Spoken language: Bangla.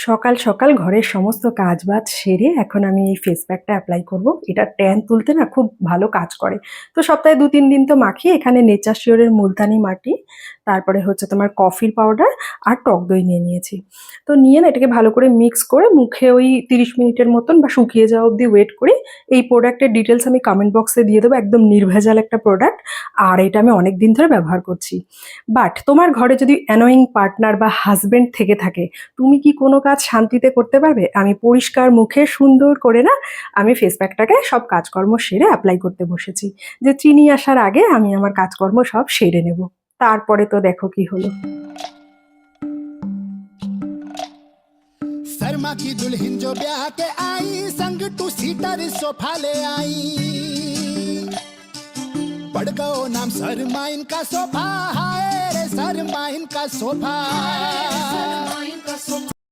সকাল সকাল ঘরের সমস্ত কাজবাজ সেরে এখন আমি এই ফেস প্যাকটা অ্যাপ্লাই করব। এটা ট্যান তুলতে না খুব ভালো কাজ করে। তো সপ্তাহে ২-৩ দিন তো মাখি। এখানে নেচার শিওরের মুলতানি মাটি, তারপরে হচ্ছে তোমার কফির পাউডার আর টক দই নিয়ে নিয়েছি। তো নিয়ে না এটাকে ভালো করে মিক্স করে মুখে ওই ৩০ মিনিটের মতন বা শুকিয়ে যাওয়া অবধি ওয়েট করি। এই প্রোডাক্টের ডিটেইলস আমি কমেন্ট বক্সে দিয়ে দেবো। একদম নির্ভেজাল একটা প্রোডাক্ট। আর এটা আমি অনেক দিন ধরে ব্যবহার করছি। বাট তোমার ঘরে যদি অ্যানোয়িং পার্টনার বা হাসব্যান্ড থেকে থাকে, তুমি কি কোনো কাজ শান্তিতে করতে পারবে? আমি পরিষ্কার মুখে সুন্দর করে না আমি ফেস প্যাকটাকে সব কাজকর্ম সেরে অ্যাপ্লাই করতে বসেছি। যে চিনি আসার আগে আমি আমার কাজকর্ম সব সেরে নেব। তারপরে তো দেখো কি হলো। शर्मा की दुल्हन जो ब्याह के आई, संग टू सीटर सोफा ले आई। पड़ गयो नाम शर्मा इनका सोफा, हाय रे शर्मा इनका सोफा।